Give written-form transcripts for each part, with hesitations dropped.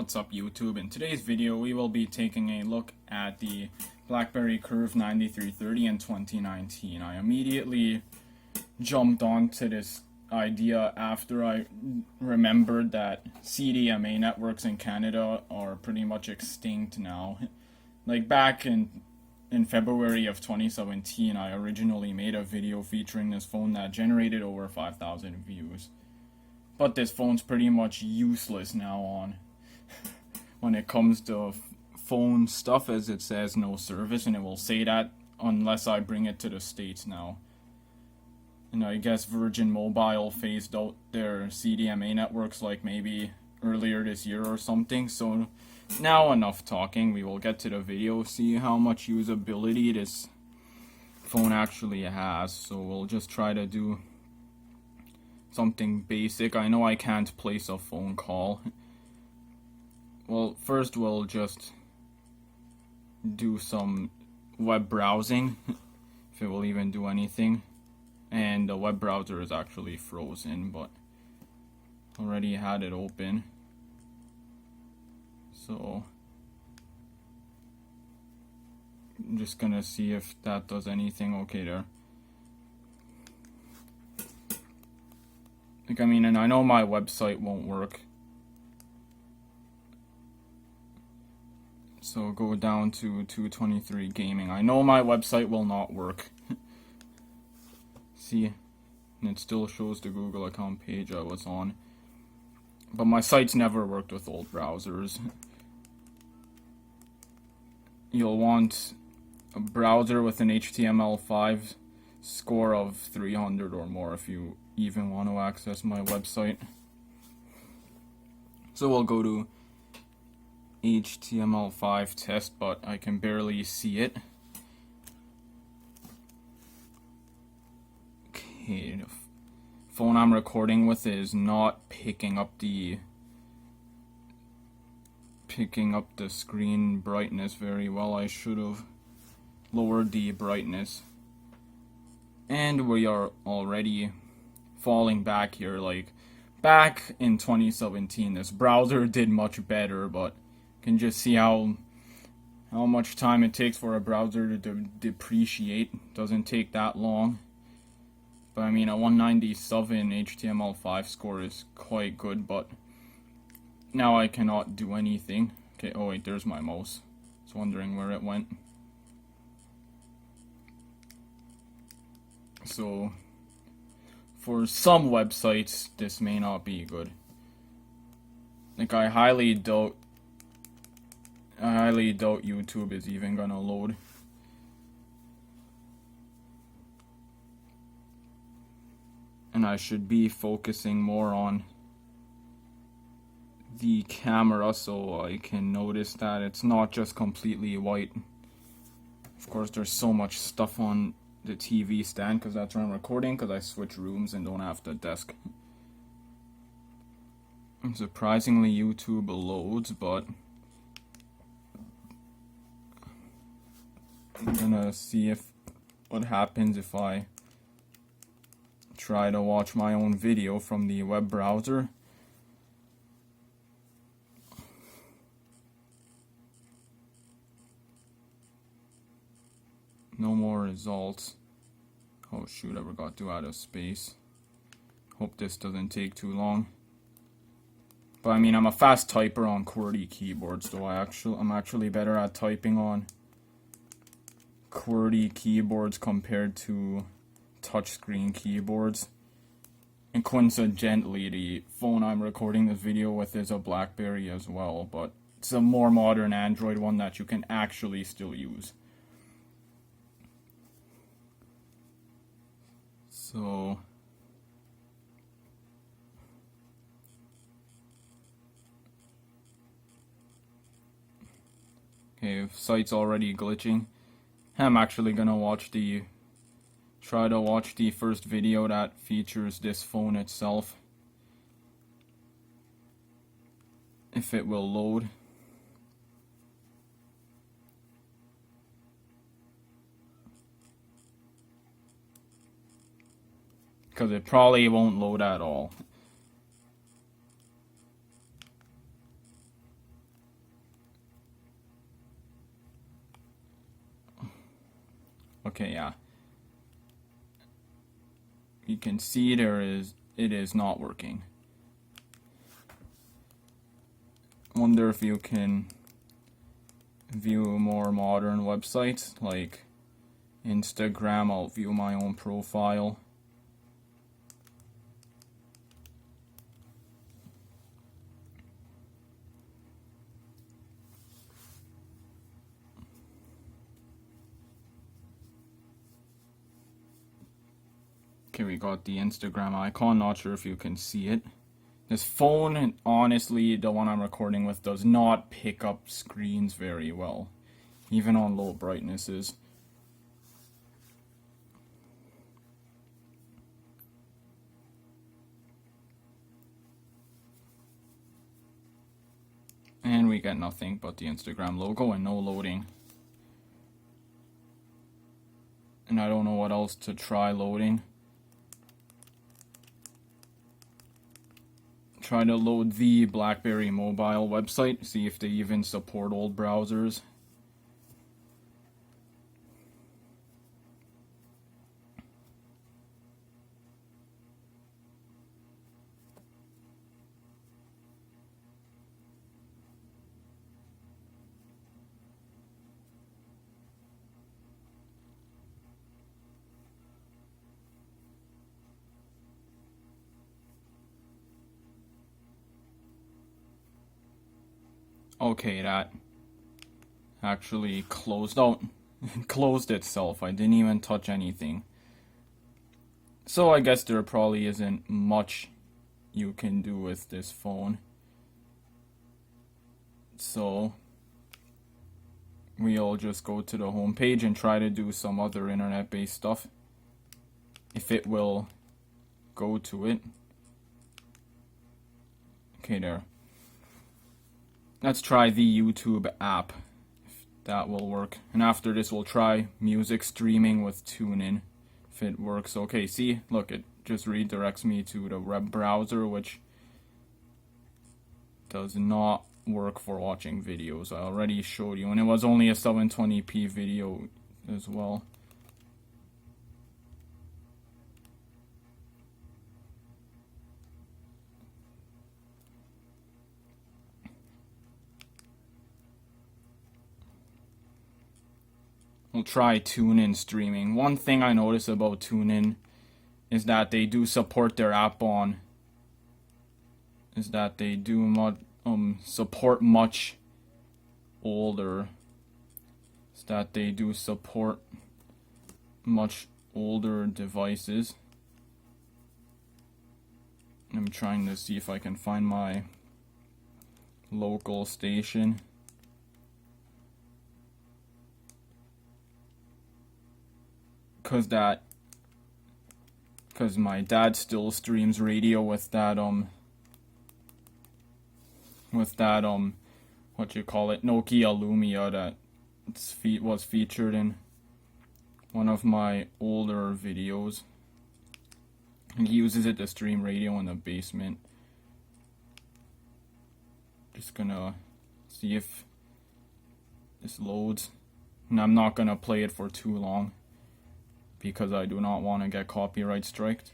What's up YouTube? In today's video we will be taking a look at the BlackBerry Curve 9330 in 2019. I immediately jumped onto this idea after I remembered that CDMA networks in Canada are pretty much extinct now. Like back in February of 2017, I originally made a video featuring this phone that generated over 5,000 views. But this phone's pretty much useless now on when it comes to phone stuff, as it says no service, and it will say that unless I bring it to the States now. And I guess Virgin Mobile phased out their CDMA networks like maybe earlier this year or something. So now enough talking, we will get to the video, see how much usability this phone actually has. So we'll just try to do something basic. I know I can't place a phone call. Well, first we'll just do some web browsing, if it will even do anything. And the web browser is actually frozen, but already had it open. So I'm just gonna see if that does anything. Okay, there. Like, I mean, and I know my website won't work. So go down to 223 Gaming. I know my website will not work. See? And it still shows the Google account page I was on. But my site's never worked with old browsers. You'll want a browser with an HTML5 score of 300 or more if you even want to access my website. So we'll go to HTML5 test, but I can barely see it. Okay, the phone I'm recording with is not picking up the screen brightness very well. I should have lowered the brightness. And we are already falling back here. Like back in 2017, this browser did much better, but you can just see how much time it takes for a browser to depreciate. Doesn't take that long. But I mean, a 197 HTML5 score is quite good, but now I cannot do anything. Okay, oh wait, there's my mouse. I was wondering where it went. So for some websites, this may not be good. Like, I highly doubt YouTube is even gonna load. And I should be focusing more on the camera so I can notice that it's not just completely white. Of course, there's so much stuff on the TV stand because that's where I'm recording, because I switch rooms and don't have the desk. And surprisingly, YouTube loads, but I'm gonna see what happens if I try to watch my own video from the web browser. No more results. Oh shoot, I forgot to add a space. Hope this doesn't take too long. But I mean, I'm a fast typer on QWERTY keyboards, so I'm actually better at typing on QWERTY keyboards compared to touchscreen keyboards. And coincidentally, the phone I'm recording this video with is a BlackBerry as well, but it's a more modern Android one that you can actually still use. So okay, if site's already glitching, I'm actually gonna try to watch the first video that features this phone itself, if it will load. Because it probably won't load at all. Okay, yeah. You can see it is not working. Wonder if you can view more modern websites like Instagram. I'll view my own profile. Okay, we got the Instagram icon. Not sure if you can see it. This phone, honestly, the one I'm recording with, does not pick up screens very well, even on low brightnesses. And we get nothing but the Instagram logo and no loading. And I don't know what else to try loading. Try to load the BlackBerry mobile website, see if they even support old browsers. Okay, that actually closed out. Closed itself. I didn't even touch anything. So I guess there probably isn't much you can do with this phone. So we'll just go to the home page and try to do some other internet-based stuff. If it will go to it. Okay, there. Let's try the YouTube app, if that will work. And after this, we'll try music streaming with TuneIn, if it works. Okay, see? Look, it just redirects me to the web browser, which does not work for watching videos. I already showed you, and it was only a 720p video as well. We'll try TuneIn streaming. One thing I notice about TuneIn is that they do support their app on. Is that they do support much older. Is that they do support much older devices. I'm trying to see if I can find my local station. Because my dad still streams radio with that what you call it, Nokia Lumia, that was featured in one of my older videos. And he uses it to stream radio in the basement. Just gonna see if this loads. And I'm not gonna play it for too long, because I do not want to get copyright striked.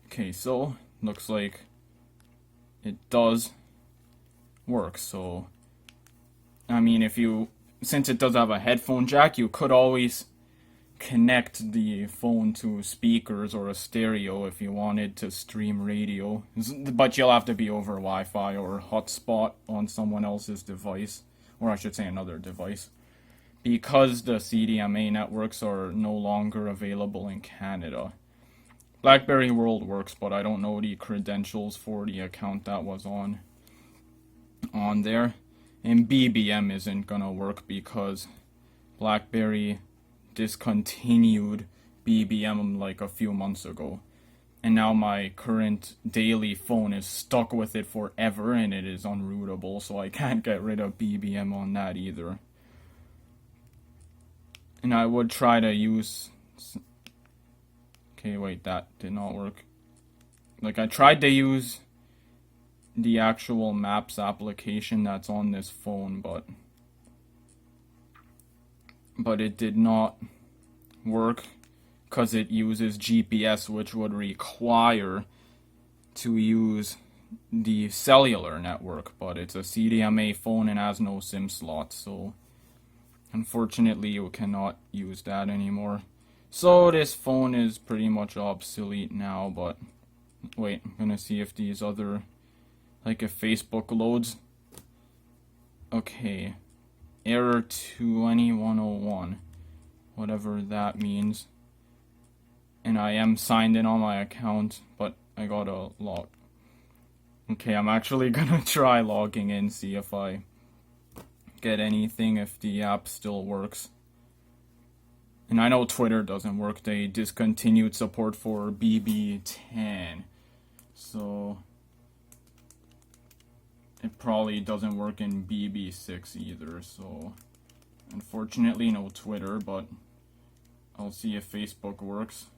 Okay, so looks like it does work. So I mean, since it does have a headphone jack, you could always connect the phone to speakers or a stereo if you wanted to stream radio, but you'll have to be over Wi-Fi or hotspot on someone else's device, or I should say another device, because the CDMA networks are no longer available in Canada. BlackBerry World works, but I don't know the credentials for the account that was on there. And BBM isn't gonna work because BlackBerry discontinued BBM like a few months ago, and now my current daily phone is stuck with it forever and it is unrootable, so I can't get rid of BBM on that either. And I would try to use Okay, wait, that did not work. Like, I tried to use the actual Maps application that's on this phone, but it did not work because it uses GPS, which would require to use the cellular network, but it's a CDMA phone and has no SIM slot, so unfortunately you cannot use that anymore. So this phone is pretty much obsolete now, but wait, I'm gonna see if these other, like if Facebook loads. Okay, error 2101, whatever that means. And I am signed in on my account, but I gotta log. Okay, I'm actually gonna try logging in, see if I get anything, if the app still works. And I know Twitter doesn't work, they discontinued support for BB10. So it probably doesn't work in BB6 either, so unfortunately no Twitter, but I'll see if Facebook works.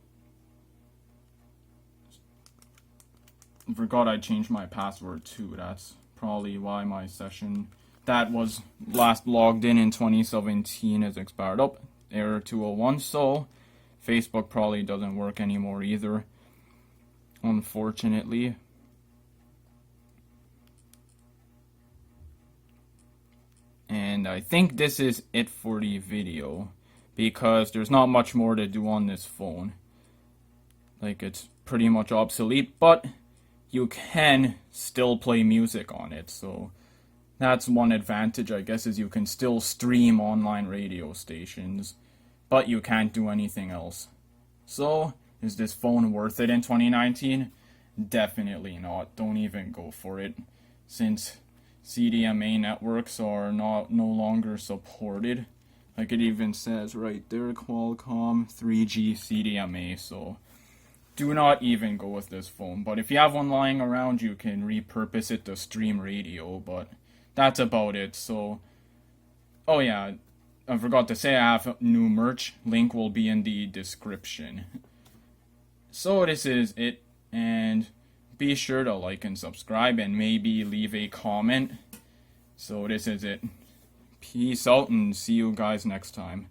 I forgot I changed my password too, that's probably why my session that was last logged in 2017 is expired. Oh, error 201, so Facebook probably doesn't work anymore either, unfortunately. And I think this is it for the video, because there's not much more to do on this phone. Like, it's pretty much obsolete, but you can still play music on it, so that's one advantage, I guess, is you can still stream online radio stations, but you can't do anything else. So, is this phone worth it in 2019? Definitely not. Don't even go for it, since CDMA networks are no longer supported. Like it even says right there, Qualcomm 3G CDMA, so do not even go with this phone. But if you have one lying around, you can repurpose it to stream radio, but that's about it. So, oh yeah, I forgot to say I have new merch. Link will be in the description. So this is it, and be sure to like and subscribe and maybe leave a comment. So this is it. Peace out and see you guys next time.